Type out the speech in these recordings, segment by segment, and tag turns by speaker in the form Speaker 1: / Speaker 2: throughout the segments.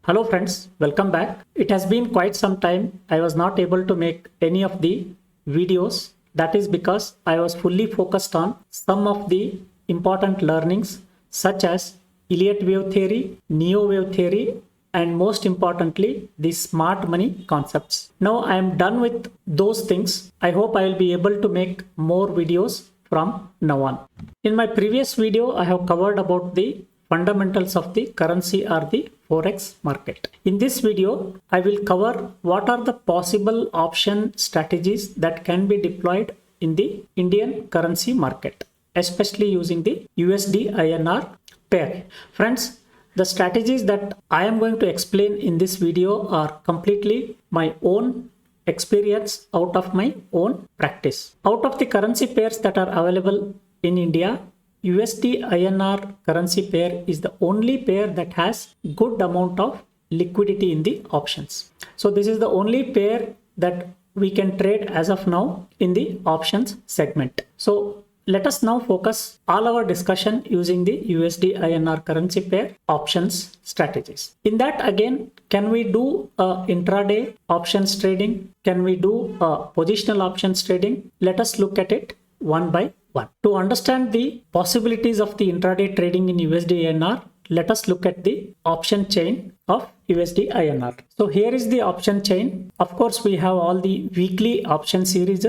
Speaker 1: Hello friends, welcome back. It has been quite some time. I was not able to make any of the videos. That is because I was fully focused on some of the important learnings such as Elliott wave theory, Neo wave theory, and most importantly, the smart money concepts. Now I am done with those things. I hope I will be able to make more videos from now on. In my previous video, I have covered about the fundamentals of the currency or the forex market. In this video, I will cover what are the possible option strategies that can be deployed in the Indian currency market, especially using the USD-INR pair. Friends, the strategies that I am going to explain in this video are completely my own experience out of my own practice. Out of the currency pairs that are available in India, USD-INR currency pair is the only pair that has good amount of liquidity in the options. So this is the only pair that we can trade as of now in the options segment. So let us now focus all our discussion using the USD-INR currency pair options strategies. In that again, can we do intraday options trading? Can we do positional options trading? Let us look at it one by one. To understand the possibilities of the intraday trading in USD-INR, let us look at the option chain of USD-INR. So here is the option chain. Of course, we have all the weekly option series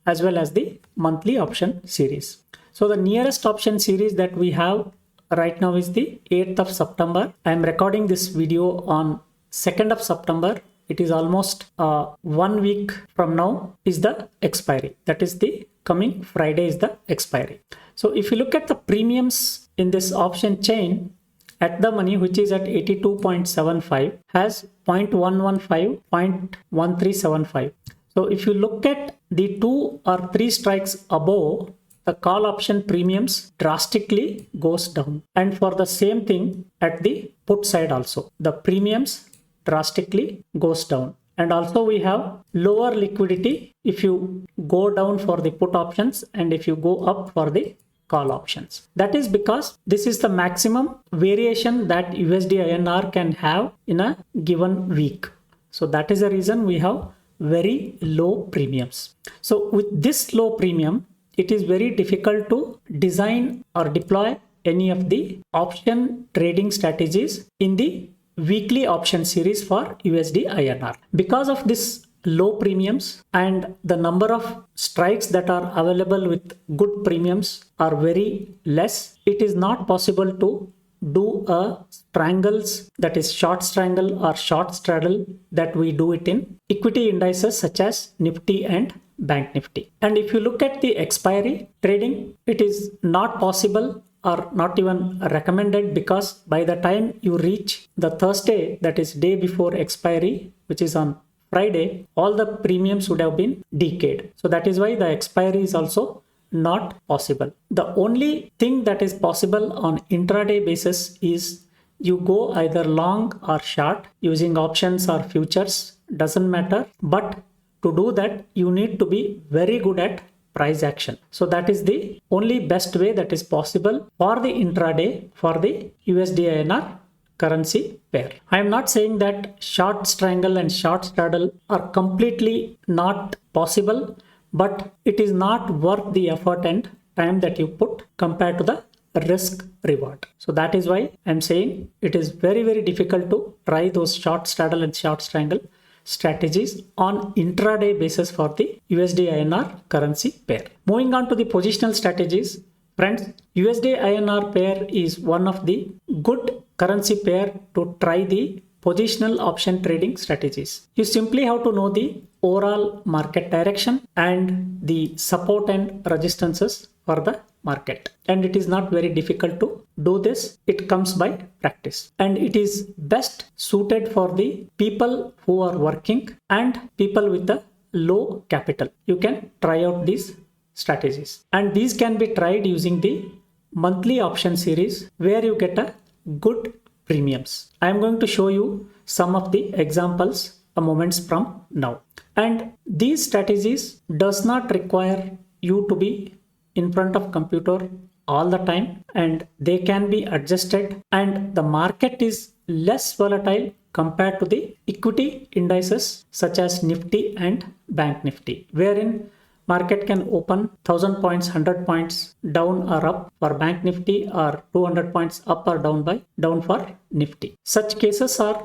Speaker 1: as well as the monthly option series. So the nearest option series that we have right now is the 8th of September. I am recording this video on 2nd of September. It is almost 1 week from now is the expiry. That is the coming Friday is the expiry. So if you look at the premiums in this option chain, at the money which is at 82.75 has 0.115, 0.1375. So if you look at the 2 or 3 strikes above, the call option premiums drastically goes down. And for the same thing at the put side also, the premiums drastically goes down. And also we have lower liquidity if you go down for the put options and if you go up for the call options. That is because this is the maximum variation that USD-INR can have in a given week. So that is the reason we have very low premiums. So with this low premium, it is very difficult to design or deploy any of the option trading strategies in the weekly option series for USD-INR. Because of this low premiums and the number of strikes that are available with good premiums are very less, it is not possible to do a strangles, that is short strangle or short straddle, that we do it in equity indices such as Nifty and Bank Nifty. And if you look at the expiry trading, it is not possible or not even recommended, because by the time you reach the Thursday, that is day before expiry, which is on Friday, all the premiums would have been decayed. So that is why the expiry is also not possible. The only thing that is possible on intraday basis is you go either long or short using options or futures, doesn't matter. But to do that, you need to be very good at price action. So that is the only best way that is possible for the intraday for the USD-INR currency pair. I am not saying that short strangle and short straddle are completely not possible, but it is not worth the effort and time that you put compared to the risk reward. So that is why I'm saying it is very, very difficult to try those short straddle and short strangle strategies on intraday basis for the USD-INR currency pair. Moving on to the positional strategies, friends, USD-INR pair is one of the good currency pair to try the positional option trading strategies. You simply have to know the overall market direction and the support and resistances for the market. And it is not very difficult to do this. It comes by practice. And it is best suited for the people who are working and people with a low capital. You can try out these strategies. And these can be tried using the monthly option series where you get a good premiums. I am going to show you some of the examples a moments from now. And these strategies does not require you to be in front of computer all the time, and they can be adjusted, and the market is less volatile compared to the equity indices such as Nifty and Bank Nifty, wherein market can open 1000 points, 100 points down or up for Bank Nifty, or 200 points up or down for Nifty. Such cases are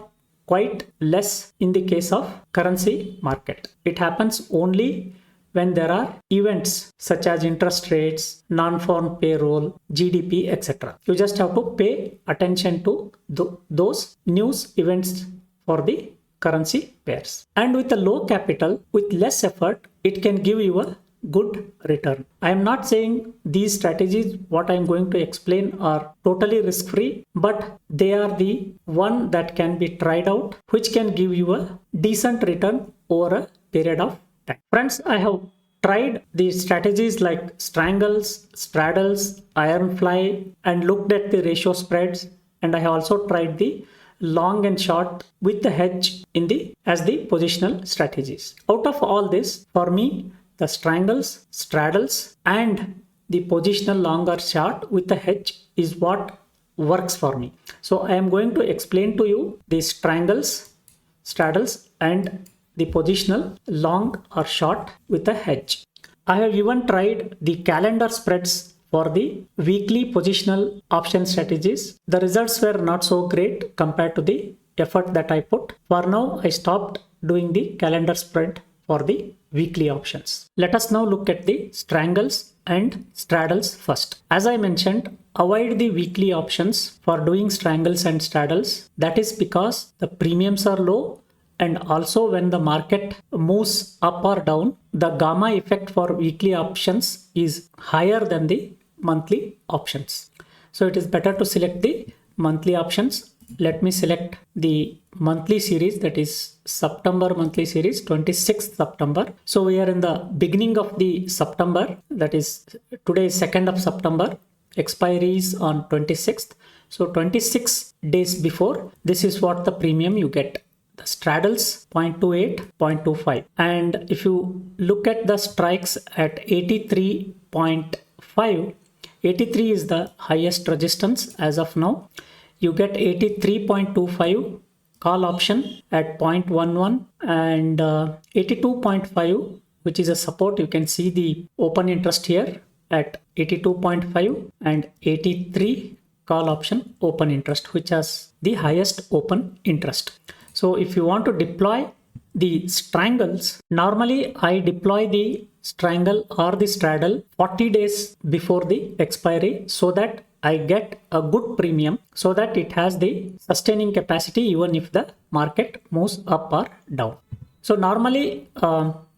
Speaker 1: quite less in the case of currency market. It happens only when there are events such as interest rates, non-farm payroll, GDP, etc. You just have to pay attention to those news events for the currency pairs. And with a low capital, with less effort, it can give you a good return. I am not saying these strategies, what I am going to explain, are totally risk-free, but they are the one that can be tried out, which can give you a decent return over a period of time. Friends, I have tried the strategies like Strangles, Straddles, Ironfly, and looked at the ratio spreads, and I have also tried the long and short with the hedge as the positional strategies. Out of all this, for me, the Strangles, Straddles, and the positional long or short with the hedge is what works for me. So I am going to explain to you the Strangles, Straddles, and the positional long or short with the hedge. I have even tried the calendar spreads for the weekly positional option strategies. The results were not so great compared to the effort that I put. For now, I stopped doing the calendar spread for the weekly options. Let us now look at the Strangles and Straddles first. As I mentioned, avoid the weekly options for doing Strangles and Straddles. That is because the premiums are low, and also when the market moves up or down, the gamma effect for weekly options is higher than the monthly options. So it is better to select the monthly options. Let me select the monthly series, that is September monthly series, 26th September. So we are in the beginning of the September, that is today is 2nd of September, expiry is on 26th. So 26 days before, this is what the premium you get. The Straddles 0.28, 0.25. And if you look at the strikes at 83.5, 83 is the highest resistance as of now. You get 83.25 call option at 0.11 and 82.5, which is a support. You can see the open interest here at 82.5 and 83 call option open interest, which has the highest open interest. So if you want to deploy the Strangles, normally I deploy the Strangle or the Straddle 40 days before the expiry so that I get a good premium, so that it has the sustaining capacity even if the market moves up or down. So normally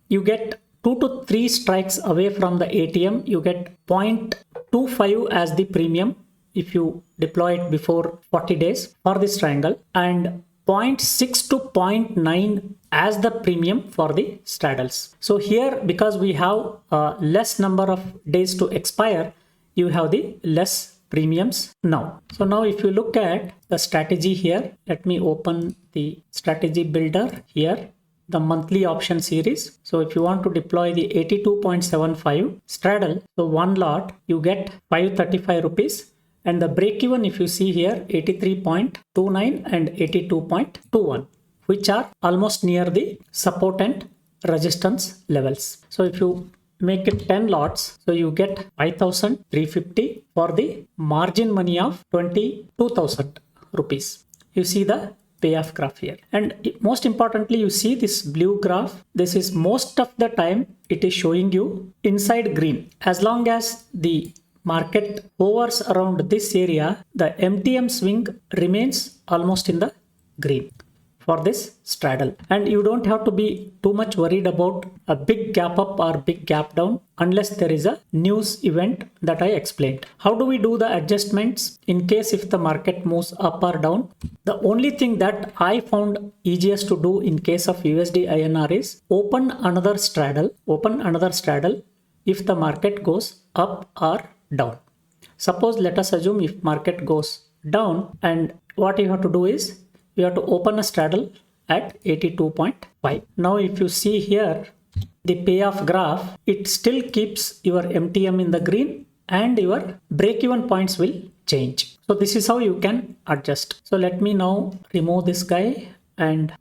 Speaker 1: you get 2 to 3 strikes away from the ATM, you get 0.25 as the premium if you deploy it before 40 days for the Strangle, and 0.6 to 0.9 as the premium for the Straddles. So here, because we have less number of days to expire, you have the less premiums now. So now if you look at the strategy here, let me open the strategy builder here, the monthly option series. So if you want to deploy the 82.75 Straddle, so one lot, you get 535 rupees. And the break even, if you see here, 83.29 and 82.21, which are almost near the support and resistance levels. So if you make it 10 lots, so you get 5,350 for the margin money of 22,000 rupees. You see the payoff graph here. And most importantly, you see this blue graph. This is most of the time it is showing you inside green. As long as the market hovers around this area, the MTM swing remains almost in the green for this straddle. And you don't have to be too much worried about a big gap up or big gap down unless there is a news event that I explained. How do we do the adjustments in case if the market moves up or down? The only thing that I found easiest to do in case of USDINR is open another straddle if the market goes up or down. Suppose let us assume if market goes down, and what you have to do is you have to open a straddle at 82.5. Now if you see here the payoff graph, it still keeps your MTM in the green and your break-even points will change. So this is how you can adjust. So let me now remove this guy and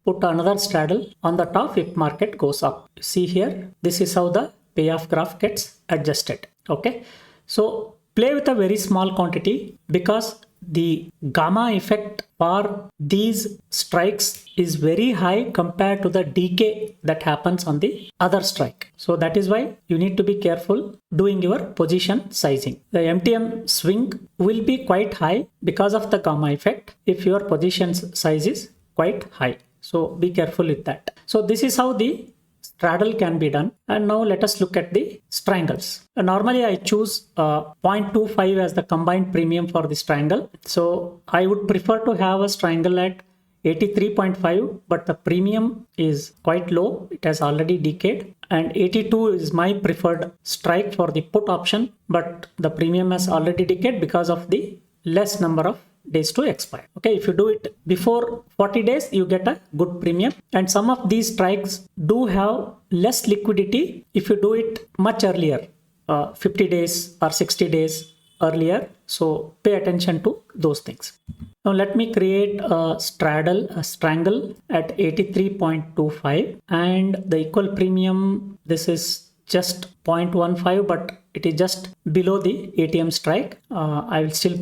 Speaker 1: put another straddle on the top if market goes up. See here, this is how the payoff graph gets adjusted. Okay, so play with a very small quantity because the gamma effect for these strikes is very high compared to the decay that happens on the other strike. So that is why you need to be careful doing your position sizing. The MTM swing will be quite high because of the gamma effect if your position size is quite high. So be careful with that. So this is how the straddle can be done. And now let us look at the strangles. Normally I choose 0.25 as the combined premium for the strangle. So I would prefer to have a strangle at 83.5, but the premium is quite low. It has already decayed, and 82 is my preferred strike for the put option, but the premium has already decayed because of the less number of days to expire. Okay, if you do it before 40 days, you get a good premium, and some of these strikes do have less liquidity if you do it much earlier, 50 days or 60 days earlier. So pay attention to those things. Now let me create a strangle at 83.25, and the equal premium, this is just 0.15, but it is just below the ATM strike. I will still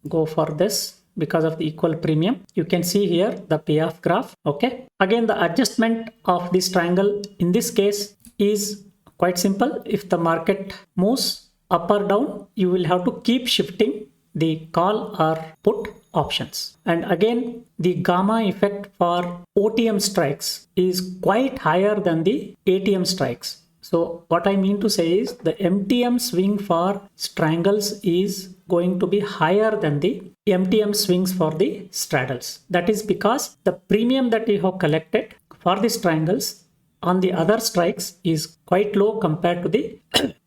Speaker 1: go for this because of the equal premium. You can see here the payoff graph. Okay, again the adjustment of the strangle in this case is quite simple. If the market moves up or down, you will have to keep shifting the call or put options. And again, the gamma effect for OTM strikes is quite higher than the ATM strikes. So what I mean to say is the MTM swing for strangles is going to be higher than the MTM swings for the straddles. That is because the premium that you have collected for the strangles on the other strikes is quite low compared to the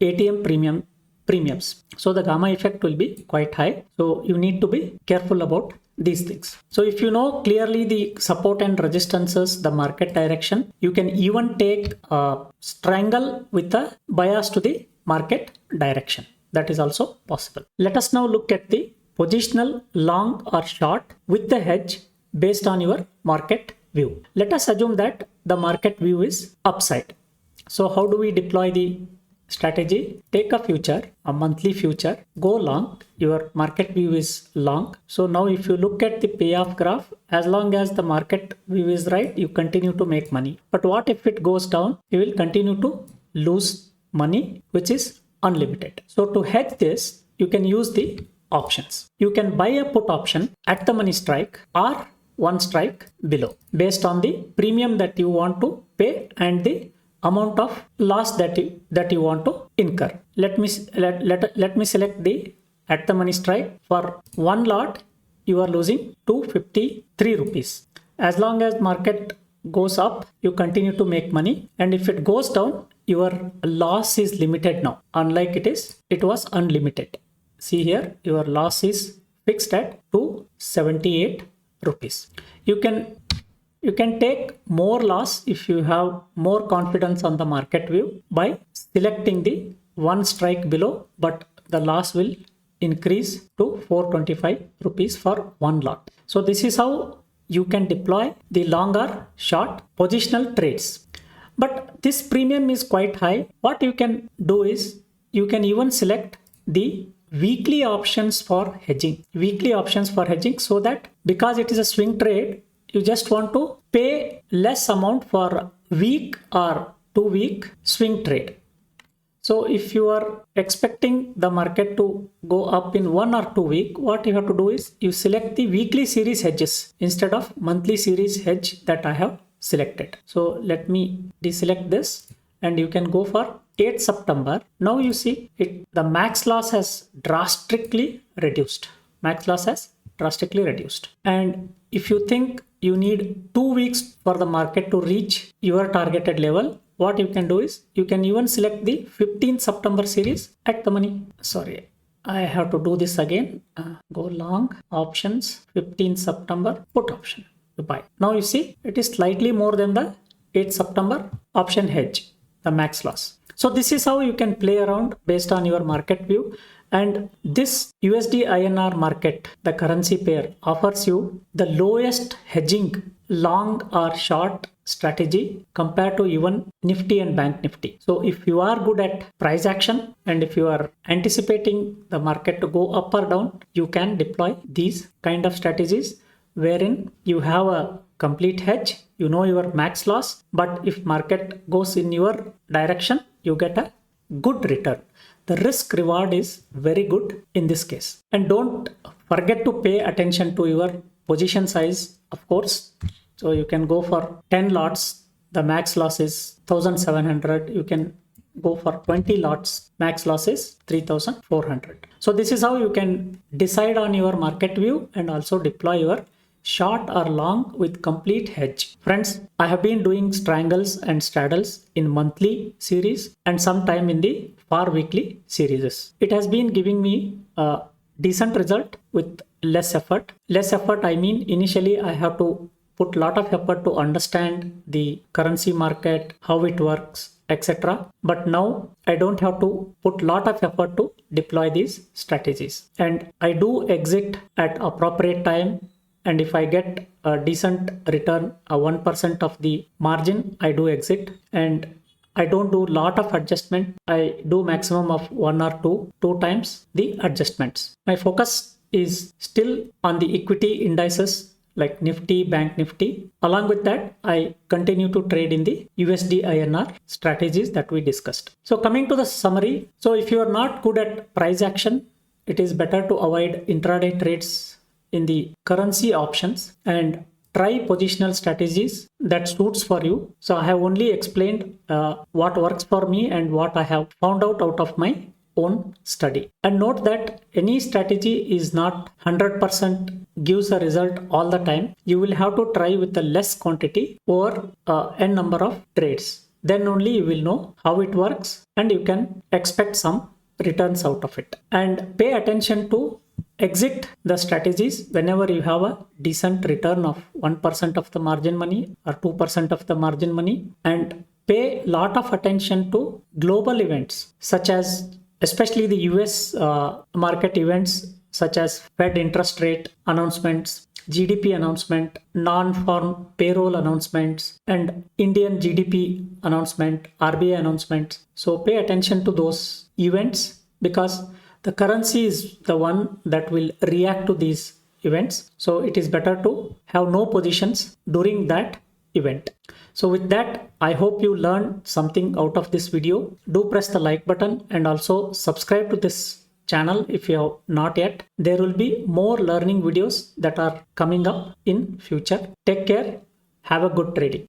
Speaker 1: ATM premiums. So the gamma effect will be quite high. So you need to be careful about these things. So if you know clearly the support and resistances, the market direction, you can even take a strangle with a bias to the market direction. That is also possible. Let us now look at the positional long or short with the hedge based on your market view. Let us assume that the market view is upside. So how do we deploy the strategy? Take a future, a monthly future, go long. Your market view is long. So now if you look at the payoff graph, as long as the market view is right, you continue to make money. But what if it goes down? You will continue to lose money, which is unlimited. So to hedge this, you can use the options. You can buy a put option at the money strike or one strike below based on the premium that you want to pay and the amount of loss that you want to incur. Let me select the at the money strike. For one lot, you are losing 253 rupees. As long as market goes up, you continue to make money, and if it goes down, your loss is limited now. Unlike it was unlimited. See here, your loss is fixed at 278 rupees. You can take more loss if you have more confidence on the market view by selecting the one strike below, but the loss will increase to 425 rupees for one lot. So this is how you can deploy the long or short positional trades. But this premium is quite high. What you can do is you can even select the weekly options for hedging. So that because it is a swing trade, you just want to pay less amount for week or 2 week swing trade. So if you are expecting the market to go up in 1 or 2 weeks, what you have to do is you select the weekly series hedges instead of monthly series hedge that I have selected. So let me deselect this, and you can go for 8th September. Now you see the max loss has drastically reduced. And if you think you need 2 weeks for the market to reach your targeted level, what you can do is you can even select the 15th September series at the money. Sorry, I have to do this again. Go long, options, 15th September, put option to buy. Now you see it is slightly more than the 8th September option hedge, the max loss. So this is how you can play around based on your market view. And this USD INR market, the currency pair, offers you the lowest hedging long or short strategy compared to even Nifty and Bank Nifty. So if you are good at price action and if you are anticipating the market to go up or down, you can deploy these kind of strategies wherein you have a complete hedge, you know your max loss, but if market goes in your direction, you get a good return. The risk reward is very good in this case. And don't forget to pay attention to your position size, of course. So you can go for 10 lots. The max loss is 1700. You can go for 20 lots. Max loss is 3400. So this is how you can decide on your market view and also deploy your short or long with complete hedge. Friends, I have been doing Strangles and Straddles in monthly series and sometime in the far weekly series. It has been giving me a decent result with less effort. Less effort, I mean initially I have to put a lot of effort to understand the currency market, how it works, etc. But now I don't have to put a lot of effort to deploy these strategies. And I do exit at appropriate time. And if I get a decent return, a 1% of the margin, I do exit. And I don't do a lot of adjustment. I do maximum of one or two times the adjustments. My focus is still on the equity indices like Nifty, Bank Nifty. Along with that, I continue to trade in the USD INR strategies that we discussed. So coming to the summary. So if you are not good at price action, it is better to avoid intraday trades in the currency options and try positional strategies that suits for you. So I have only explained what works for me and what I have found out of my own study. And note that any strategy is not 100% gives a result all the time. You will have to try with a less quantity or n number of trades. Then only you will know how it works and you can expect some returns out of it. And pay attention to exit the strategies whenever you have a decent return of 1% of the margin money or 2% of the margin money, and pay a lot of attention to global events such as especially the US market events such as Fed interest rate announcements, GDP announcement, non-farm payroll announcements, and Indian GDP announcement, RBI announcements. So pay attention to those events because the currency is the one that will react to these events. So it is better to have no positions during that event. So with that, I hope you learned something out of this video. Do press the like button and also subscribe to this channel if you have not yet. There will be more learning videos that are coming up in future. Take care. Have a good trading.